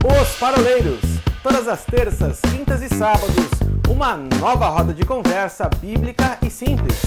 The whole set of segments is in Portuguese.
Os Paroleiros, todas as terças, quintas e sábados, uma nova roda de conversa bíblica e simples.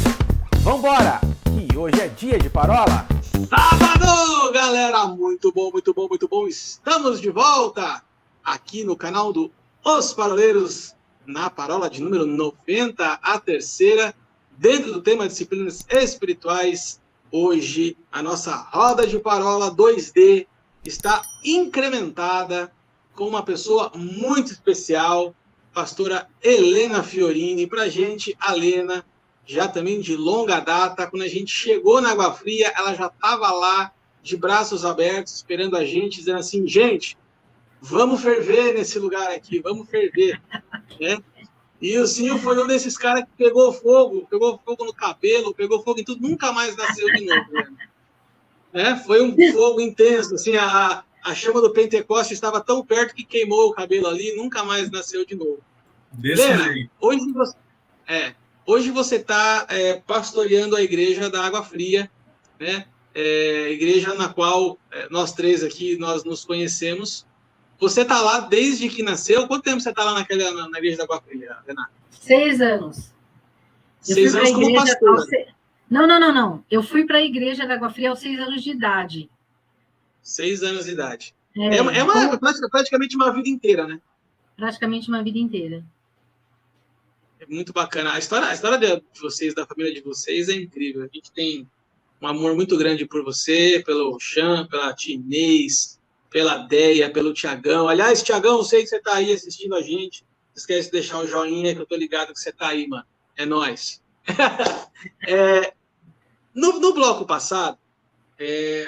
Vambora, que hoje é dia de parola. Sábado, galera! Muito bom, muito bom, muito bom. Estamos de volta aqui no canal do Os Paroleiros, na parola de número 90, a terceira, dentro do tema disciplinas espirituais. Hoje, a nossa roda de parola 2D está incrementada com uma pessoa muito especial, pastora Helena Fiorini. Pra gente, a Helena, já também de longa data, quando a gente chegou na Água Fria, ela já estava lá, de braços abertos, esperando a gente, dizendo assim, gente, vamos ferver nesse lugar aqui, vamos ferver, né? E o Zinho foi um desses caras que pegou fogo no cabelo, pegou fogo em tudo, nunca mais nasceu de novo, né? Foi um fogo intenso, assim, a chama do Pentecoste estava tão perto que queimou o cabelo ali, nunca mais nasceu de novo. Helena, hoje você está pastoreando a igreja da Água Fria, né? Igreja na qual nós três aqui nós nos conhecemos. Você está lá desde que nasceu? Quanto tempo você está lá na igreja da Água Fria, Renata? 6 anos. 6 anos como pastora. Não. Eu fui para a igreja da Água Fria aos 6 anos de idade. 6 anos de idade. Praticamente uma vida inteira, né? Praticamente uma vida inteira. É muito bacana. A história de vocês, da família de vocês, é incrível. A gente tem um amor muito grande por você, pelo Chan, pela tia Inês, pela Deia, pelo Tiagão. Aliás, Tiagão, eu sei que você está aí assistindo a gente. Não esquece de deixar o joinha, que eu tô ligado que você está aí, mano. É nóis. No bloco passado,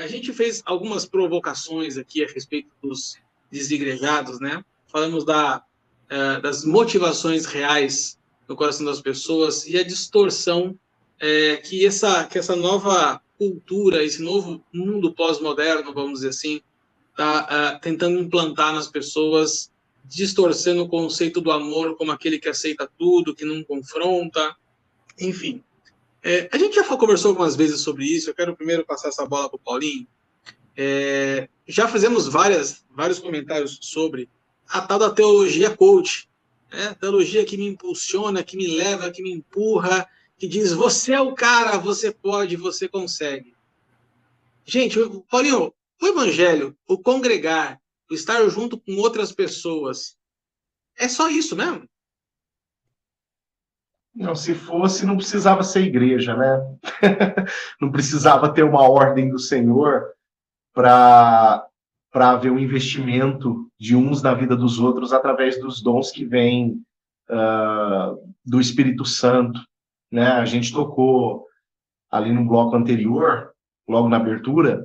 a gente fez algumas provocações aqui a respeito dos desigrejados, né? Falamos das motivações reais no coração das pessoas e a distorção que essa nova cultura, esse novo mundo pós-moderno, vamos dizer assim, está tentando implantar nas pessoas, distorcendo o conceito do amor como aquele que aceita tudo, que não confronta, enfim. A gente já conversou algumas vezes sobre isso. Eu quero primeiro passar essa bola para o Paulinho. Já fizemos vários comentários sobre a tal da teologia coach, né? Teologia que me impulsiona, que me leva, que me empurra, que diz, você é o cara, você pode, você consegue. Gente, Paulinho, o evangelho, o congregar, o estar junto com outras pessoas, é só isso mesmo? Não, se fosse, não precisava ser igreja, né? Não precisava ter uma ordem do Senhor para haver um investimento de uns na vida dos outros através dos dons que vêm do Espírito Santo, né? A gente tocou ali no bloco anterior, logo na abertura,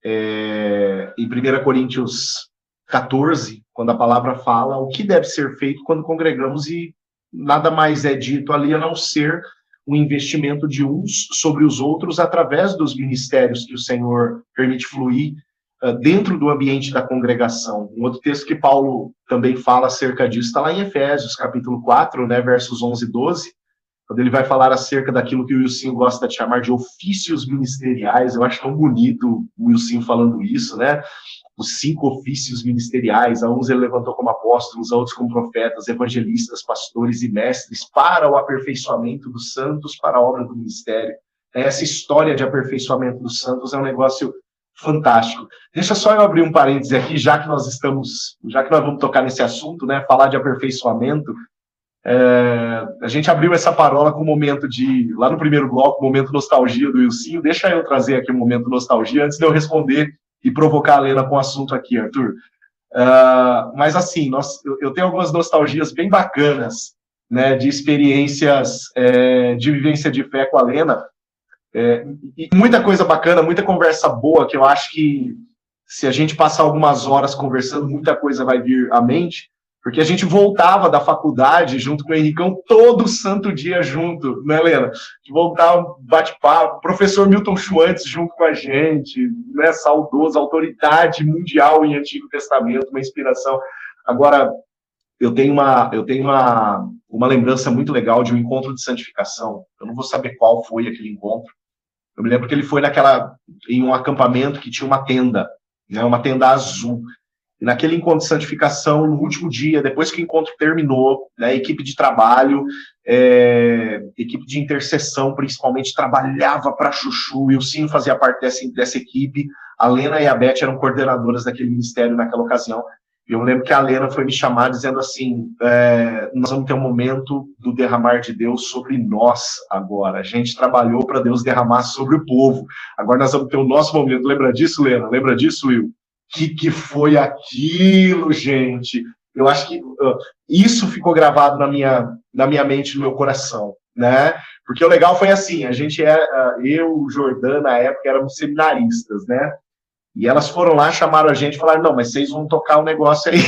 em 1 Coríntios 14, quando a palavra fala o que deve ser feito quando congregamos, e nada mais é dito ali a não ser o investimento de uns sobre os outros através dos ministérios que o Senhor permite fluir dentro do ambiente da congregação. Um outro texto que Paulo também fala acerca disso está lá em Efésios, capítulo 4, né, versos 11 e 12, quando ele vai falar acerca daquilo que o Wilson gosta de chamar de ofícios ministeriais. Eu acho tão bonito o Wilson falando isso, né? Os 5 ofícios ministeriais, a uns ele levantou como apóstolos, a outros como profetas, evangelistas, pastores e mestres, para o aperfeiçoamento dos santos, para a obra do ministério. Essa história de aperfeiçoamento dos santos é um negócio fantástico. Deixa só eu abrir um parêntese aqui, já que nós vamos tocar nesse assunto, né, falar de aperfeiçoamento. A gente abriu essa parola com um momento lá no primeiro bloco, momento nostalgia do Wilson. Deixa eu trazer aqui um momento nostalgia antes de eu responder e provocar a Helena com o assunto aqui, Arthur. Mas assim, eu tenho algumas nostalgias bem bacanas, né, de experiências de vivência de fé com a Helena, e muita coisa bacana, muita conversa boa, que eu acho que se a gente passar algumas horas conversando, muita coisa vai vir à mente, porque a gente voltava da faculdade junto com o Henricão todo santo dia junto, né, Helena? De voltar, bate-papo, professor Milton Schwantz junto com a gente, né, saudoso, autoridade mundial em Antigo Testamento, uma inspiração. Agora, eu tenho uma lembrança muito legal de um encontro de santificação. Eu não vou saber qual foi aquele encontro. Eu me lembro que ele foi em um acampamento que tinha uma tenda, né, uma tenda azul. E naquele encontro de santificação, no último dia, depois que o encontro terminou, né, equipe de trabalho, equipe de intercessão, principalmente, trabalhava para chuchu, e o Sim fazia parte dessa equipe. A Lena e a Beth eram coordenadoras daquele ministério naquela ocasião. E eu lembro que a Lena foi me chamar dizendo assim, nós vamos ter um momento do derramar de Deus sobre nós agora. A gente trabalhou para Deus derramar sobre o povo. Agora nós vamos ter o nosso momento. Lembra disso, Lena? Lembra disso, Will? Que foi aquilo, gente? Eu acho que isso ficou gravado na minha mente, no meu coração, né? Porque o legal foi assim, a gente eu, Jordana, na época, éramos seminaristas, né? E elas foram lá, chamaram a gente e falaram, não, mas vocês vão tocar o negócio aí.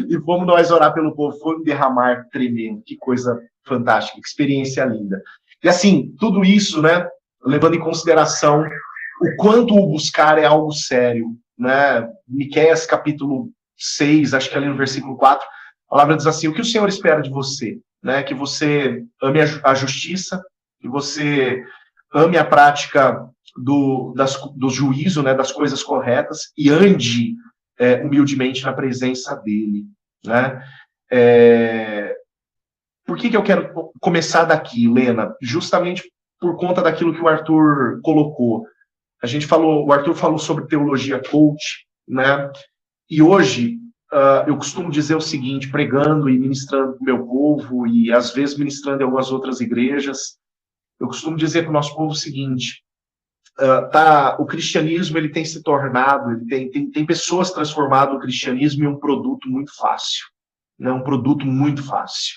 E vamos nós orar pelo povo. Foi um derramar tremendo. Que coisa fantástica, que experiência linda. E assim, tudo isso, né, levando em consideração o quanto o buscar é algo sério, né? Miqueias capítulo 6, acho que ali no versículo 4, a palavra diz assim, o que o Senhor espera de você? Né? Que você ame a justiça, que você ame a prática do juízo, né, das coisas corretas, e ande humildemente na presença dele. Né? Por que eu quero começar daqui, Lena? Justamente por conta daquilo que o Arthur colocou. O Arthur falou sobre teologia coach, né? E hoje eu costumo dizer o seguinte, pregando e ministrando para o meu povo, e às vezes ministrando em algumas outras igrejas, eu costumo dizer para o nosso povo o seguinte, o cristianismo ele tem se tornado, tem pessoas transformado o cristianismo em um produto muito fácil, né? Um produto muito fácil.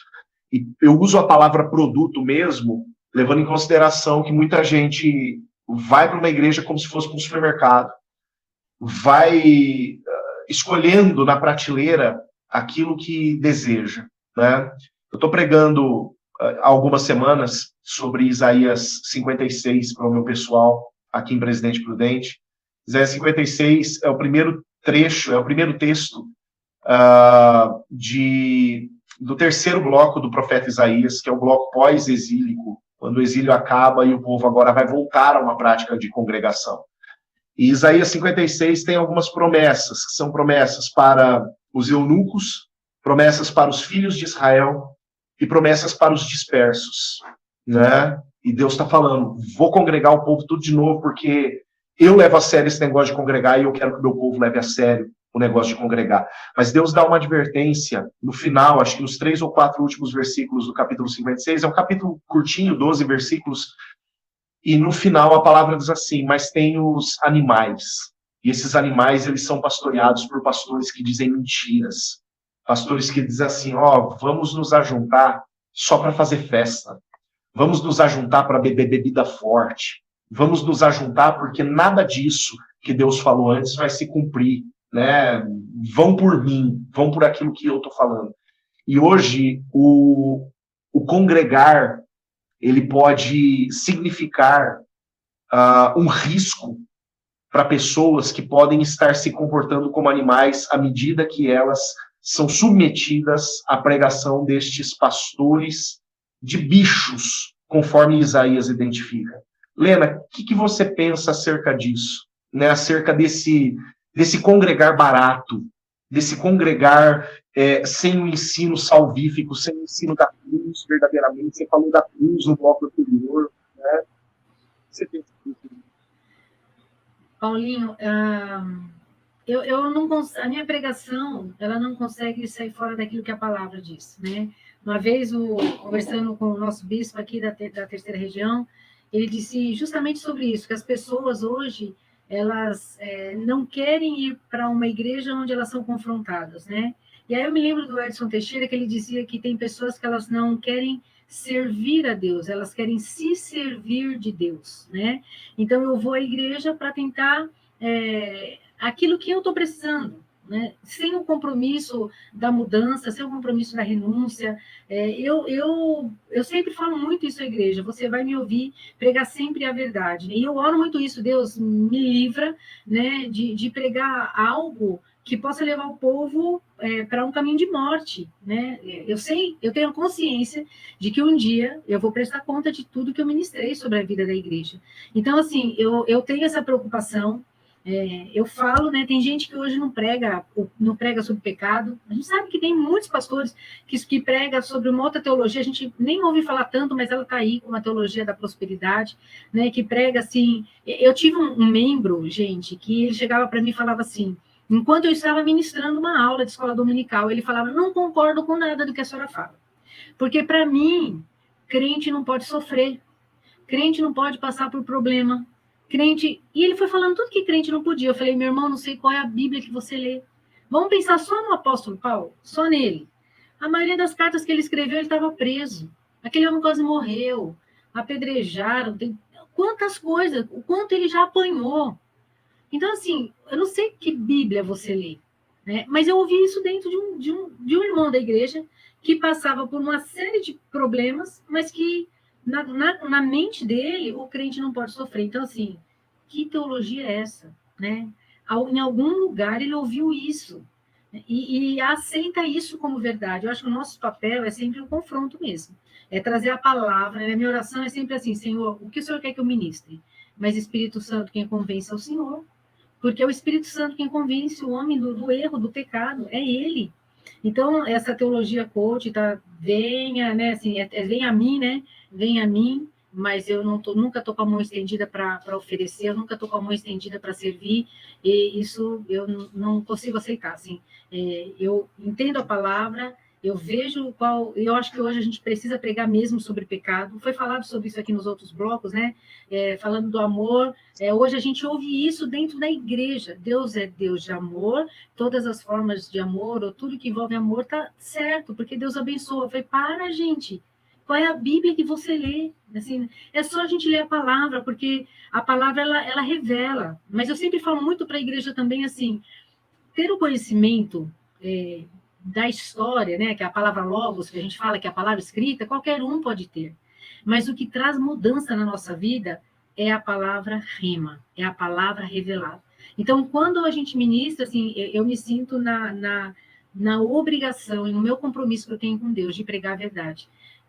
E eu uso a palavra produto mesmo, levando em consideração que muita gente vai para uma igreja como se fosse para um supermercado, vai escolhendo na prateleira aquilo que deseja, né? Eu estou pregando há algumas semanas sobre Isaías 56 para o meu pessoal aqui em Presidente Prudente. Isaías 56 é o primeiro trecho, é o primeiro texto do terceiro bloco do profeta Isaías, que é o bloco pós-exílico, quando o exílio acaba e o povo agora vai voltar a uma prática de congregação. E Isaías 56 tem algumas promessas, que são promessas para os eunucos, promessas para os filhos de Israel e promessas para os dispersos, né? E Deus está falando, vou congregar o povo tudo de novo, porque eu levo a sério esse negócio de congregar e eu quero que o meu povo leve a sério o negócio de congregar. Mas Deus dá uma advertência no final, acho que nos 3 ou 4 últimos versículos do capítulo 56, é um capítulo curtinho, 12 versículos, e no final a palavra diz assim, mas tem os animais, e esses animais eles são pastoreados por pastores que dizem mentiras, pastores que dizem assim, vamos nos ajuntar só para fazer festa, vamos nos ajuntar para beber bebida forte, vamos nos ajuntar porque nada disso que Deus falou antes vai se cumprir, né? Vão por mim, vão por aquilo que eu estou falando. E hoje o congregar ele pode significar um risco para pessoas que podem estar se comportando como animais à medida que elas são submetidas à pregação destes pastores de bichos, conforme Isaías identifica. Lena, o que você pensa acerca disso? Né? Acerca desse congregar barato, desse congregar sem o ensino salvífico, sem o ensino da cruz, verdadeiramente. Você falou da cruz no bloco anterior, né? Você pensa nisso? Paulinho, eu não a minha pregação, ela não consegue sair fora daquilo que a palavra diz, né? Uma vez, conversando com o nosso bispo aqui da terceira região, ele disse justamente sobre isso, que as pessoas hoje, elas não querem ir para uma igreja onde elas são confrontadas, né? E aí eu me lembro do Edson Teixeira, que ele dizia que tem pessoas que elas não querem servir a Deus, elas querem se servir de Deus, né? Então eu vou à igreja para tentar aquilo que eu estou precisando, né? Sem o compromisso da mudança, sem o compromisso da renúncia. Eu sempre falo muito isso à igreja, você vai me ouvir pregar sempre a verdade. E eu oro muito isso, Deus me livra, né, de pregar algo que possa levar o povo para um caminho de morte, né? Eu tenho consciência de que um dia eu vou prestar conta de tudo que eu ministrei sobre a vida da igreja. Então, assim, eu tenho essa preocupação, Eu falo, né, tem gente que hoje não prega sobre pecado. A gente sabe que tem muitos pastores que pregam sobre uma outra teologia, a gente nem ouve falar tanto, mas ela está aí com uma teologia da prosperidade, né, que prega assim. Eu tive um membro, gente, que ele chegava para mim e falava assim, enquanto eu estava ministrando uma aula de escola dominical, ele falava, não concordo com nada do que a senhora fala, porque para mim, crente não pode sofrer, crente não pode passar por problema, crente... E ele foi falando tudo que crente não podia. Eu falei, meu irmão, não sei qual é a Bíblia que você lê. Vamos pensar só no apóstolo Paulo, só nele. A maioria das cartas que ele escreveu, ele estava preso. Aquele homem quase morreu, apedrejaram, quantas coisas, o quanto ele já apanhou. Então, assim, eu não sei que Bíblia você lê, né? Mas eu ouvi isso dentro de um irmão da igreja que passava por uma série de problemas, mas que na mente dele, o crente não pode sofrer. Então, assim, que teologia é essa, né? Em algum lugar ele ouviu isso e aceita isso como verdade. Eu acho que o nosso papel é sempre o confronto mesmo. É trazer a palavra, né? Minha oração é sempre assim, Senhor, o que o Senhor quer que eu ministre? Mas Espírito Santo, quem convence é o Senhor. Porque é o Espírito Santo quem convence o homem do erro, do pecado, é ele. Então, essa teologia coach, venha, né, assim, vem a mim, né, vem a mim, mas eu nunca estou com a mão estendida para oferecer, eu nunca estou com a mão estendida para servir, e isso eu não consigo aceitar, assim. Eu entendo a palavra, eu vejo eu acho que hoje a gente precisa pregar mesmo sobre pecado, foi falado sobre isso aqui nos outros blocos, né, falando do amor, hoje a gente ouve isso dentro da igreja, Deus é Deus de amor, todas as formas de amor, ou tudo que envolve amor, tá certo, porque Deus abençoa. Eu falei, para, gente, qual é a Bíblia que você lê? Assim, é só a gente ler a palavra, porque a palavra, ela revela. Mas eu sempre falo muito para a igreja também, assim, ter o conhecimento da história, né, que é a palavra logos, que a gente fala que é a palavra escrita, qualquer um pode ter. Mas o que traz mudança na nossa vida é a palavra rima, é a palavra revelada. Então, quando a gente ministra, assim, eu me sinto na obrigação e no meu compromisso que eu tenho com Deus de pregar a verdade.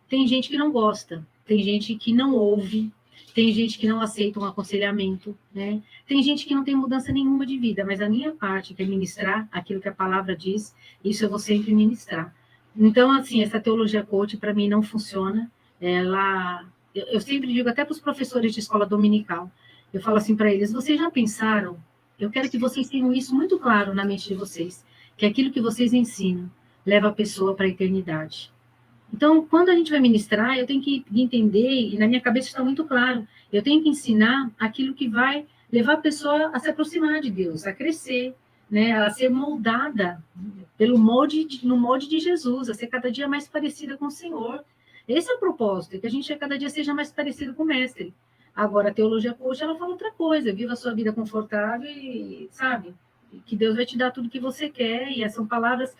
Tem gente que não gosta, tem gente que não ouve, tem gente que não aceita um aconselhamento, né? Tem gente que não tem mudança nenhuma de vida, mas a minha parte, que é ministrar aquilo que a palavra diz, isso eu vou sempre ministrar. Então, assim, essa teologia coach, para mim, não funciona. Eu sempre digo, até para os professores de escola dominical, eu falo assim para eles, vocês já pensaram? Eu quero que vocês tenham isso muito claro na mente de vocês, que aquilo que vocês ensinam leva a pessoa para a eternidade. Então, quando a gente vai ministrar, eu tenho que entender, e na minha cabeça está muito claro, eu tenho que ensinar aquilo que vai levar a pessoa a se aproximar de Deus, a crescer, né, a ser moldada no molde de Jesus, a ser cada dia mais parecida com o Senhor. Esse é o propósito, que a gente cada dia seja mais parecido com o Mestre. Agora, a teologia coach, ela fala outra coisa, viva a sua vida confortável e, sabe, que Deus vai te dar tudo que você quer, e são palavras...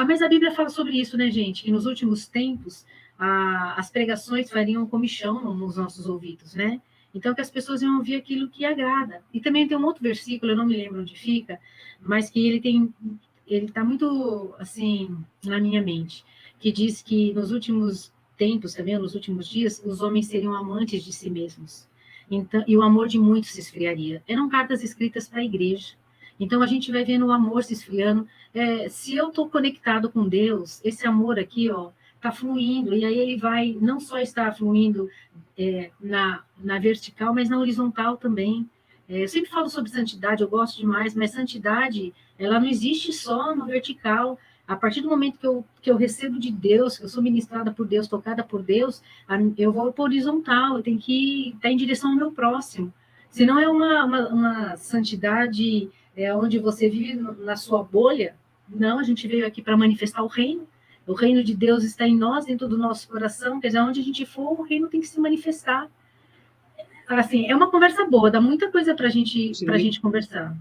Mas a Bíblia fala sobre isso, né, gente? Que nos últimos tempos as pregações fariam comichão nos nossos ouvidos, né? Então, que as pessoas iam ouvir aquilo que agrada. E também tem um outro versículo, eu não me lembro onde fica, mas que ele está muito, assim, na minha mente, que diz que nos últimos tempos, também nos últimos dias, os homens seriam amantes de si mesmos. Então, e o amor de muitos se esfriaria. Eram cartas escritas para a igreja. Então, a gente vai vendo o amor se esfriando. Se eu estou conectado com Deus, esse amor aqui, ó, está fluindo. E aí ele vai não só estar fluindo na vertical, mas na horizontal também. Eu sempre falo sobre santidade, eu gosto demais, mas santidade, ela não existe só no vertical. A partir do momento que eu recebo de Deus, que eu sou ministrada por Deus, tocada por Deus, eu vou para o horizontal, eu tenho que estar em direção ao meu próximo. Senão é uma santidade... onde você vive na sua bolha. Não, a gente veio aqui para manifestar o reino. O reino de Deus está em nós, dentro do nosso coração. Quer dizer, onde a gente for, o reino tem que se manifestar. Assim, é uma conversa boa, dá muita coisa para a gente conversar.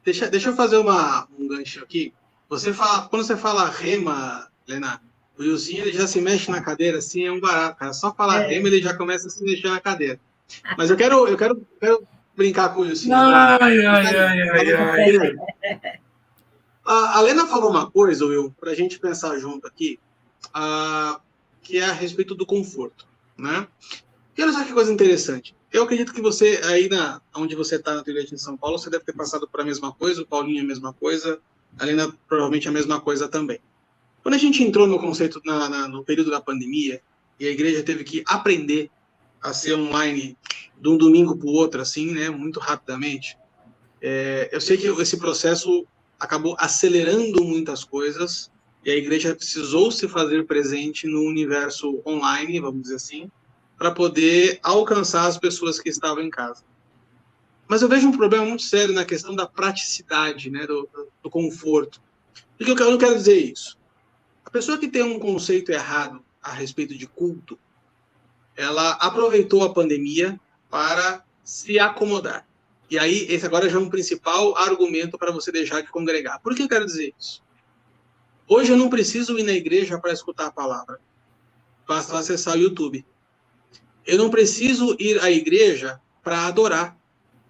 Deixa eu fazer um gancho aqui. Quando você fala rema, Helena, o Wilson, ele já se mexe na cadeira, assim, é um barato, cara. Só falar rema, ele já começa a se mexer na cadeira. Mas eu quero brincar com isso. A Helena falou uma coisa, Will, para a gente pensar junto aqui, que é a respeito do conforto, né? E olha só que coisa interessante. Eu acredito que você, aí onde você está na tua igreja de São Paulo, você deve ter passado por a mesma coisa, o Paulinho a mesma coisa, a Helena provavelmente a mesma coisa também. Quando a gente entrou no conceito no período da pandemia, e a igreja teve que aprender a ser online de um domingo para o outro, assim, né, muito rapidamente, eu sei que esse processo acabou acelerando muitas coisas, e a igreja precisou se fazer presente no universo online, vamos dizer assim, para poder alcançar as pessoas que estavam em casa. Mas eu vejo um problema muito sério na questão da praticidade, né, do conforto. Por que eu não quero dizer isso? A pessoa que tem um conceito errado a respeito de culto, ela aproveitou a pandemia para se acomodar. E aí, esse agora já é um principal argumento para você deixar de congregar. Por que eu quero dizer isso? Hoje eu não preciso ir na igreja para escutar a palavra. Basta acessar o YouTube. Eu não preciso ir à igreja para adorar.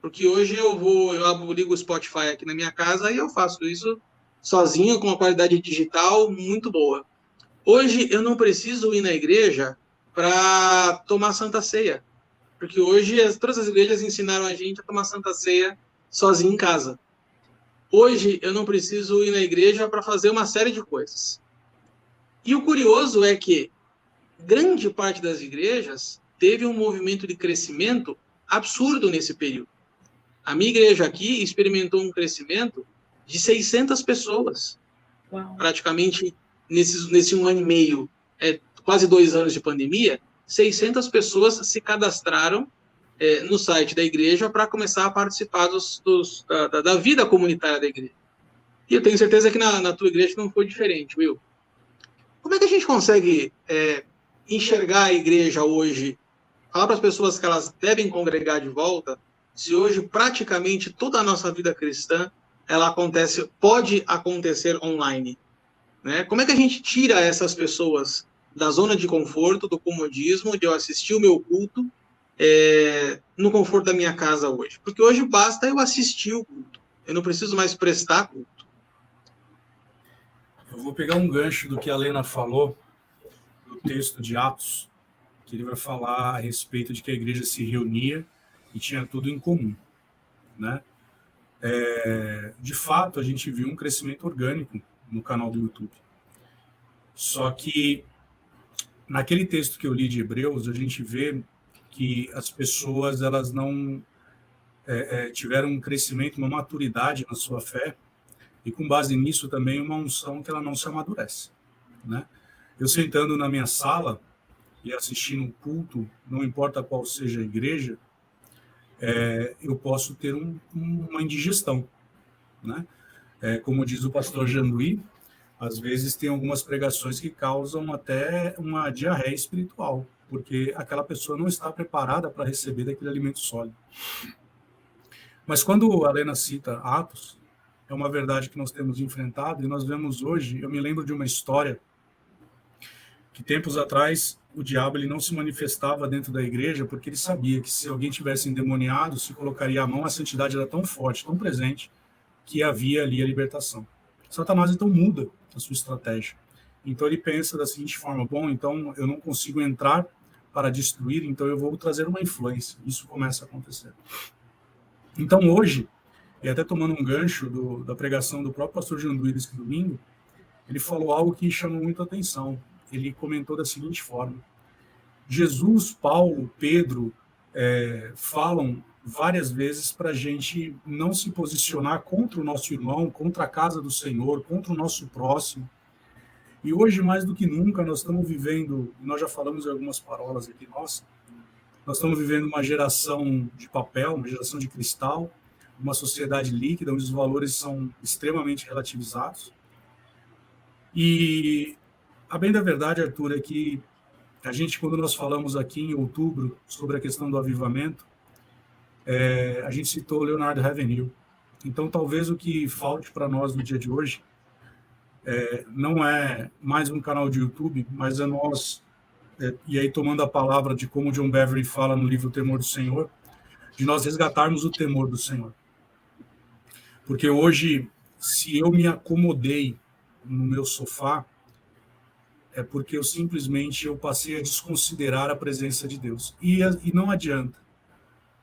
Porque hoje eu ligo o Spotify aqui na minha casa e eu faço isso sozinho, com uma qualidade digital muito boa. Hoje eu não preciso ir na igreja para tomar Santa Ceia. Porque hoje todas as igrejas ensinaram a gente a tomar Santa Ceia sozinho em casa. Hoje eu não preciso ir na igreja para fazer uma série de coisas. E o curioso é que grande parte das igrejas teve um movimento de crescimento absurdo nesse período. A minha igreja aqui experimentou um crescimento de 600 pessoas, praticamente nesse 1 ano e meio, quase 2 anos de pandemia, 600 pessoas se cadastraram no site da igreja para começar a participar da vida comunitária da igreja. E eu tenho certeza que na tua igreja não foi diferente, Will. Como é que a gente consegue enxergar a igreja hoje, falar para as pessoas que elas devem congregar de volta, se hoje praticamente toda a nossa vida cristã ela pode acontecer online? Né? Como é que a gente tira essas pessoas da zona de conforto, do comodismo, de eu assistir o meu culto no conforto da minha casa hoje? Porque hoje basta eu assistir o culto. Eu não preciso mais prestar culto. Eu vou pegar um gancho do que a Helena falou, no texto de Atos, que ele vai falar a respeito de que a igreja se reunia e tinha tudo em comum, né? De fato, a gente viu um crescimento orgânico no canal do YouTube. Só que, naquele texto que eu li de Hebreus, a gente vê que as pessoas elas não tiveram um crescimento, uma maturidade na sua fé, e com base nisso também uma unção que ela não se amadurece, né? Eu sentando na minha sala e assistindo um culto, não importa qual seja a igreja, eu posso ter uma indigestão, né? Como diz o pastor Jean-Louis, às vezes tem algumas pregações que causam até uma diarreia espiritual, porque aquela pessoa não está preparada para receber daquele alimento sólido. Mas quando a Helena cita Atos, é uma verdade que nós temos enfrentado, e nós vemos hoje, eu me lembro de uma história, que tempos atrás o diabo ele não se manifestava dentro da igreja, porque ele sabia que se alguém tivesse endemoniado, se colocaria a mão, a santidade era tão forte, tão presente, que havia ali a libertação. Satanás então muda a sua estratégia. Então ele pensa da seguinte forma: bom, então eu não consigo entrar para destruir, então eu vou trazer uma influência. Isso começa a acontecer. Então hoje, e até tomando um gancho da pregação do próprio pastor Jean-Louis desse domingo, ele falou algo que chamou muita atenção. Ele comentou da seguinte forma: Jesus, Paulo, Pedro falam várias vezes para a gente não se posicionar contra o nosso irmão, contra a casa do Senhor, contra o nosso próximo. E hoje, mais do que nunca, nós estamos vivendo, nós já falamos em algumas parolas aqui, nós estamos vivendo uma geração de papel, uma geração de cristal, uma sociedade líquida, onde os valores são extremamente relativizados. E a bem da verdade, Arthur, é que a gente, quando nós falamos aqui em outubro sobre a questão do avivamento, a gente citou Leonard Ravenhill. Então, talvez o que falte para nós no dia de hoje não é mais um canal de YouTube, mas é nós, e aí tomando a palavra de como John Beverly fala no livro O Temor do Senhor, de nós resgatarmos o temor do Senhor. Porque hoje, se eu me acomodei no meu sofá, é porque eu passei a desconsiderar a presença de Deus. E não adianta.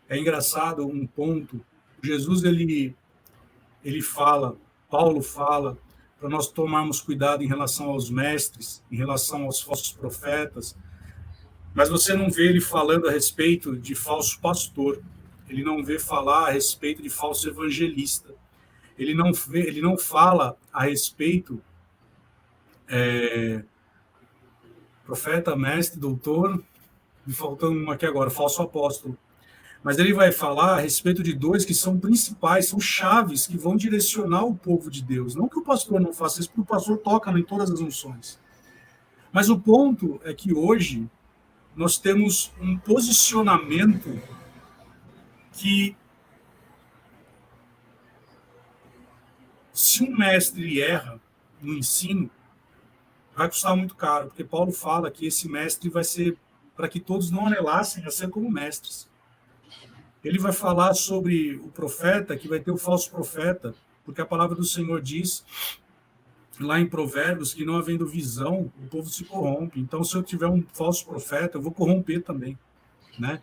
É engraçado um ponto. Jesus, ele fala, Paulo fala, para nós tomarmos cuidado em relação aos mestres, em relação aos falsos profetas, mas você não vê ele falando a respeito de falso pastor, ele não vê falar a respeito de falso evangelista, ele não fala a respeito profeta, mestre, doutor, me faltando uma aqui agora, falso apóstolo. Mas ele vai falar a respeito de dois que são principais, são chaves que vão direcionar o povo de Deus. Não que o pastor não faça isso, porque o pastor toca em todas as unções. Mas o ponto é que hoje nós temos um posicionamento que, se um mestre erra no ensino, vai custar muito caro, porque Paulo fala que esse mestre vai ser para que todos não anelassem a ser como mestres. Ele vai falar sobre o profeta, que vai ter o falso profeta, porque a palavra do Senhor diz, lá em Provérbios, que não havendo visão, o povo se corrompe. Então, se eu tiver um falso profeta, eu vou corromper também, né?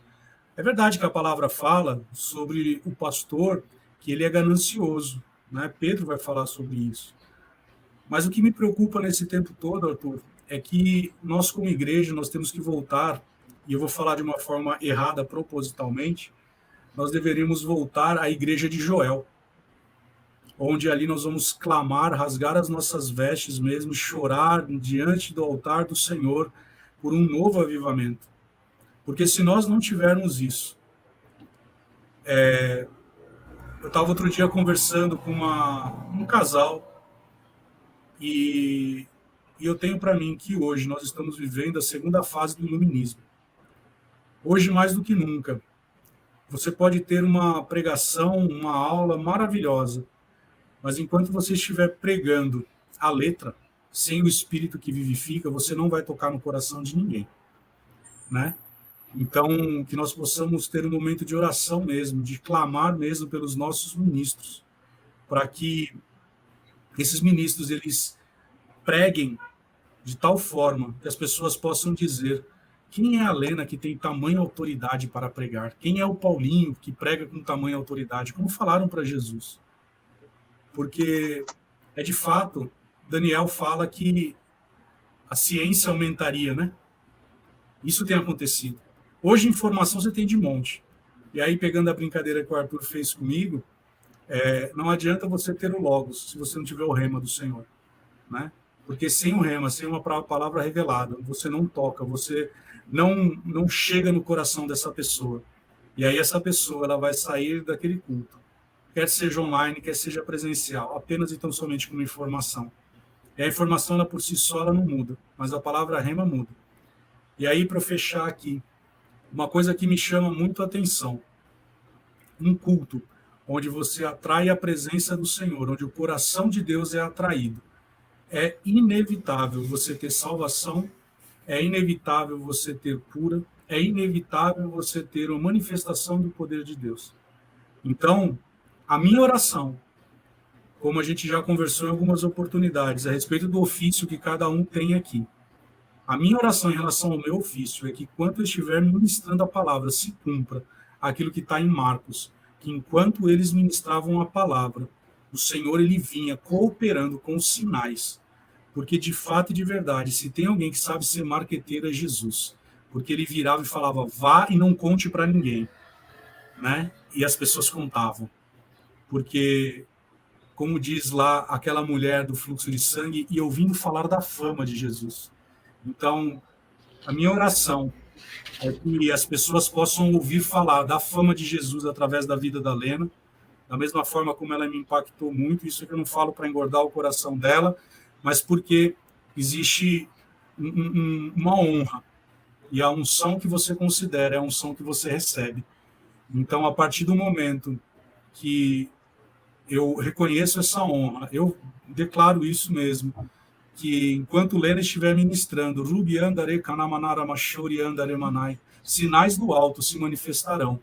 É verdade que a palavra fala sobre o pastor, que ele é ganancioso, né? Pedro vai falar sobre isso. Mas o que me preocupa nesse tempo todo, Arthur, é que nós, como igreja, nós temos que voltar, e eu vou falar de uma forma errada propositalmente, nós deveríamos voltar à igreja de Joel, onde ali nós vamos clamar, rasgar as nossas vestes mesmo, chorar diante do altar do Senhor por um novo avivamento. Porque se nós não tivermos isso... Eu estava outro dia conversando com um casal e eu tenho para mim que hoje nós estamos vivendo a segunda fase do iluminismo. Hoje, mais do que nunca, você pode ter uma pregação, uma aula maravilhosa, mas enquanto você estiver pregando a letra, sem o Espírito que vivifica, você não vai tocar no coração de ninguém, né? Então, que nós possamos ter um momento de oração mesmo, de clamar mesmo pelos nossos ministros, para que esses ministros, eles preguem de tal forma que as pessoas possam dizer: quem é a Lena que tem tamanha autoridade para pregar? Quem é o Paulinho que prega com tamanha autoridade? Como falaram para Jesus. Porque é de fato, Daniel fala que a ciência aumentaria, né? Isso tem acontecido. Hoje, informação você tem de monte. E aí, pegando a brincadeira que o Arthur fez comigo, não adianta você ter o Logos se você não tiver o rema do Senhor, né? Porque sem o rema, sem uma palavra revelada, você não toca, você não chega no coração dessa pessoa. E aí essa pessoa, ela vai sair daquele culto, quer seja online, quer seja presencial, apenas e tão somente com informação. E a informação, ela por si só, ela não muda, mas a palavra rema muda. E aí, para fechar aqui, uma coisa que me chama muito a atenção, um culto onde você atrai a presença do Senhor, onde o coração de Deus é atraído, é inevitável você ter salvação, é inevitável você ter cura, é inevitável você ter uma manifestação do poder de Deus. Então, a minha oração, como a gente já conversou em algumas oportunidades, a respeito do ofício que cada um tem aqui, a minha oração em relação ao meu ofício é que, enquanto eu estiver ministrando a palavra, se cumpra aquilo que está em Marcos, que enquanto eles ministravam a palavra, o Senhor, ele vinha cooperando com os sinais. Porque, de fato e de verdade, se tem alguém que sabe ser marqueteiro, é Jesus. Porque ele virava e falava: vá e não conte para ninguém, né? E as pessoas contavam. Porque, como diz lá aquela mulher do fluxo de sangue, e ouvindo falar da fama de Jesus. Então, a minha oração é que as pessoas possam ouvir falar da fama de Jesus através da vida da Lena, da mesma forma como ela me impactou muito. Isso que eu não falo para engordar o coração dela, mas porque existe uma honra, e a unção que você considera é a unção que você recebe. Então, a partir do momento que eu reconheço essa honra, eu declaro isso mesmo, que enquanto Lena estiver ministrando, Rubi andare kanamanara mashori andare manai, sinais do alto se manifestarão,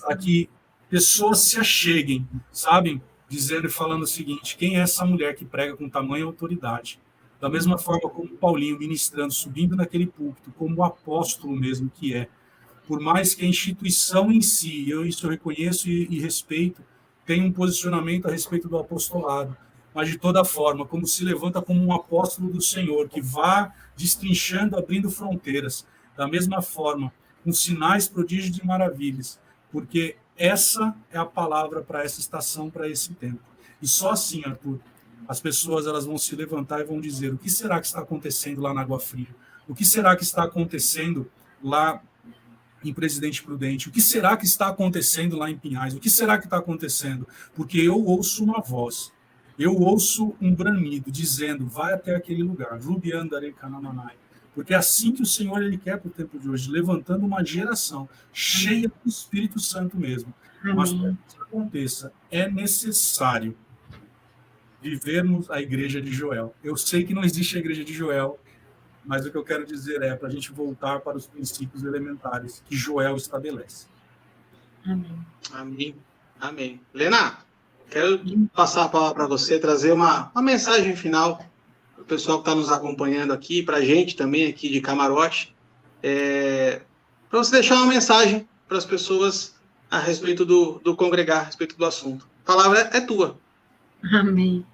para que pessoas se acheguem, sabem, dizendo e falando o seguinte: quem é essa mulher que prega com tamanha autoridade? Da mesma forma como Paulinho ministrando, subindo naquele púlpito, como o apóstolo mesmo que é, Por mais que a instituição em si, isso eu reconheço e respeito, tem um posicionamento a respeito do apostolado, mas de toda forma, como se levanta como um apóstolo do Senhor, que vá destrinchando, abrindo fronteiras, da mesma forma, com sinais, prodígios e maravilhas, porque essa é a palavra para essa estação, para esse tempo. E só assim, Arthur, as pessoas elas vão se levantar e vão dizer: o que será que está acontecendo lá na Água Fria? O que será que está acontecendo lá em Presidente Prudente? O que será que está acontecendo lá em Pinhais? O que será que está acontecendo? Porque eu ouço uma voz, eu ouço um bramido dizendo: vai até aquele lugar, Rubiandare Kananai. Porque é assim que o Senhor ele quer para o tempo de hoje, levantando uma geração cheia do Espírito Santo mesmo. Mas para que isso aconteça, é necessário vivermos a igreja de Joel. Eu sei que não existe a igreja de Joel, mas o que eu quero dizer é para a gente voltar para os princípios elementares que Joel estabelece. Amém. Amém. Amém. Lena, quero passar a palavra para você, trazer uma mensagem final para o pessoal que está nos acompanhando aqui, para a gente também aqui de Camarote, para você deixar uma mensagem para as pessoas a respeito do congregar, a respeito do assunto. A palavra é tua. Amém.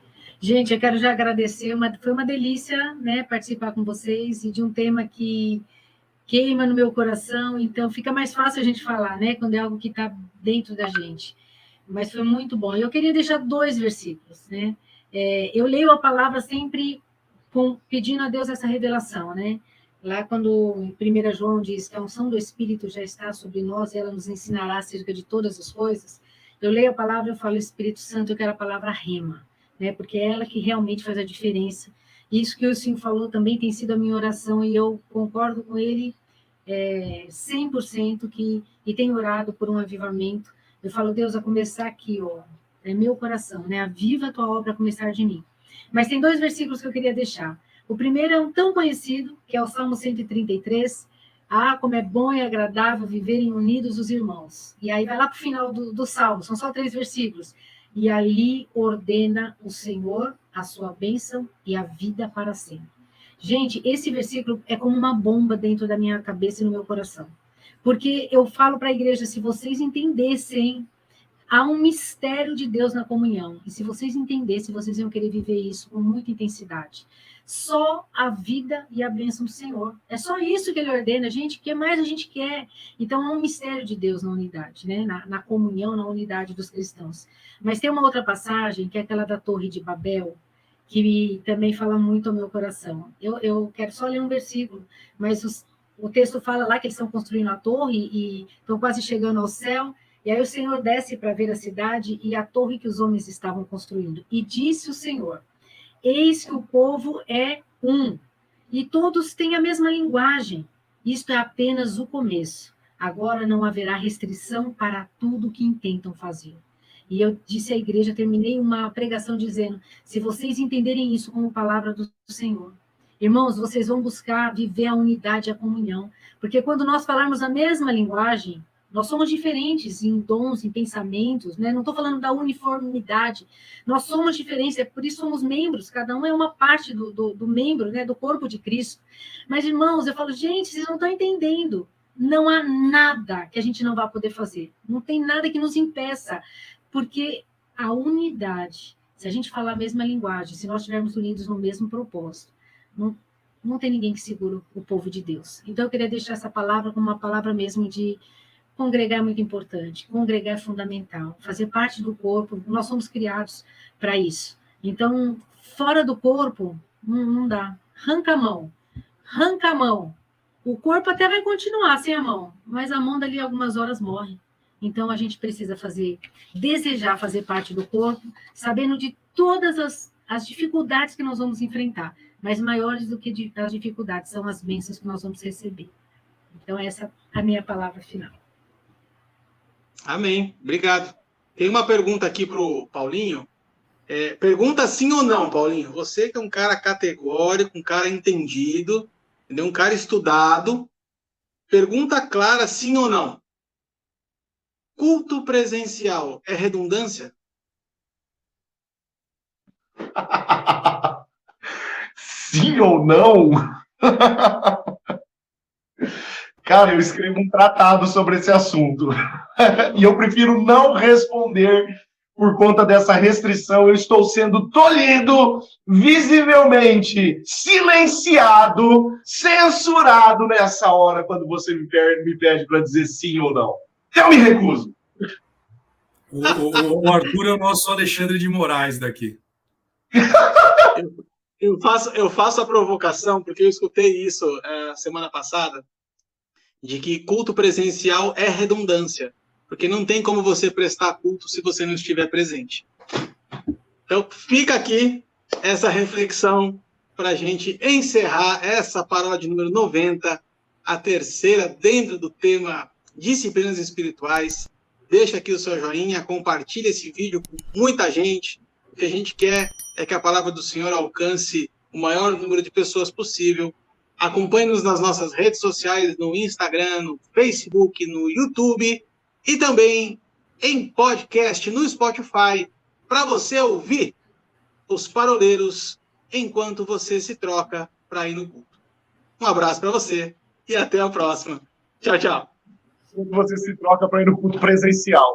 Gente, eu quero já agradecer, foi uma delícia, né, participar com vocês e de um tema que queima no meu coração, então fica mais fácil a gente falar, né, quando é algo que está dentro da gente. Mas foi muito bom. Eu queria deixar 2 versículos, né? Eu leio a palavra sempre pedindo a Deus essa revelação, né? Lá quando em 1 João diz que a unção do Espírito já está sobre nós e ela nos ensinará acerca de todas as coisas, eu leio a palavra e eu falo: Espírito Santo, eu quero a palavra rema, né? Porque é ela que realmente faz a diferença. Isso que o Senhor falou também tem sido a minha oração e eu concordo com ele 100% e tenho orado por um avivamento. Eu falo: Deus, a começar aqui, ó, é meu coração, né? Aviva a tua obra a começar de mim. Mas tem 2 versículos que eu queria deixar. O primeiro é um tão conhecido, que é o Salmo 133. Ah, como é bom e agradável viverem unidos os irmãos. E aí vai lá para o final do Salmo, são só 3 versículos. E ali ordena o Senhor a sua bênção e a vida para sempre. Gente, esse versículo é como uma bomba dentro da minha cabeça e no meu coração. Porque eu falo para a igreja: se vocês entendessem, há um mistério de Deus na comunhão. E se vocês entendessem, vocês iam querer viver isso com muita intensidade. Só a vida e a bênção do Senhor. É só isso que ele ordena, gente. O que mais a gente quer? Então, há um mistério de Deus na unidade, né? Na comunhão, na unidade dos cristãos. Mas tem uma outra passagem, que é aquela da Torre de Babel, que também fala muito ao meu coração. Eu quero só ler um versículo, mas o texto fala lá que eles estão construindo a torre e estão quase chegando ao céu. E aí o Senhor desce para ver a cidade e a torre que os homens estavam construindo. E disse o Senhor: eis que o povo é um, e todos têm a mesma linguagem. Isto é apenas o começo. Agora não haverá restrição para tudo que intentam fazer. E eu disse à igreja, terminei uma pregação dizendo: se vocês entenderem isso como palavra do Senhor, irmãos, vocês vão buscar viver a unidade e a comunhão. Porque quando nós falarmos a mesma linguagem, nós somos diferentes em dons, em pensamentos, né? Não estou falando da uniformidade. Nós somos diferentes, é por isso somos membros, cada um é uma parte do membro, né? Do corpo de Cristo. Mas, irmãos, eu falo: gente, vocês não estão entendendo. Não há nada que a gente não vá poder fazer. Não tem nada que nos impeça. Porque a unidade, se a gente falar a mesma linguagem, se nós estivermos unidos no mesmo propósito, não tem ninguém que segure o povo de Deus. Então, eu queria deixar essa palavra como uma palavra mesmo de congregar é muito importante, congregar é fundamental, fazer parte do corpo, nós somos criados para isso. Então, fora do corpo, não dá. Arranca a mão. O corpo até vai continuar sem a mão, mas a mão dali algumas horas morre. Então, a gente precisa desejar fazer parte do corpo, sabendo de todas as dificuldades que nós vamos enfrentar, mas maiores do que as dificuldades são as bênçãos que nós vamos receber. Então, essa é a minha palavra final. Amém. Obrigado. Tem uma pergunta aqui para o Paulinho. Pergunta sim ou não, Paulinho. Você que é um cara categórico, um cara entendido, entendeu? Um cara estudado. Pergunta clara, sim ou não. Culto presencial é redundância? Sim ou não? Cara, eu escrevo um tratado sobre esse assunto. E eu prefiro não responder por conta dessa restrição. Eu estou sendo tolhido, visivelmente silenciado, censurado nessa hora, quando você me pede para dizer sim ou não. Eu me recuso. O Arthur é o nosso Alexandre de Moraes daqui. Eu faço a provocação, porque eu escutei isso semana passada, de que culto presencial é redundância, porque não tem como você prestar culto se você não estiver presente. Então, fica aqui essa reflexão para a gente encerrar essa paródia de número 90, a terceira dentro do tema disciplinas espirituais. Deixa aqui o seu joinha, compartilha esse vídeo com muita gente. O que a gente quer é que a palavra do Senhor alcance o maior número de pessoas possível. Acompanhe-nos nas nossas redes sociais, no Instagram, no Facebook, no YouTube e também em podcast no Spotify, para você ouvir os paroleiros enquanto você se troca para ir no culto. Um abraço para você e até a próxima. Tchau, tchau. Você se troca para ir no culto presencial.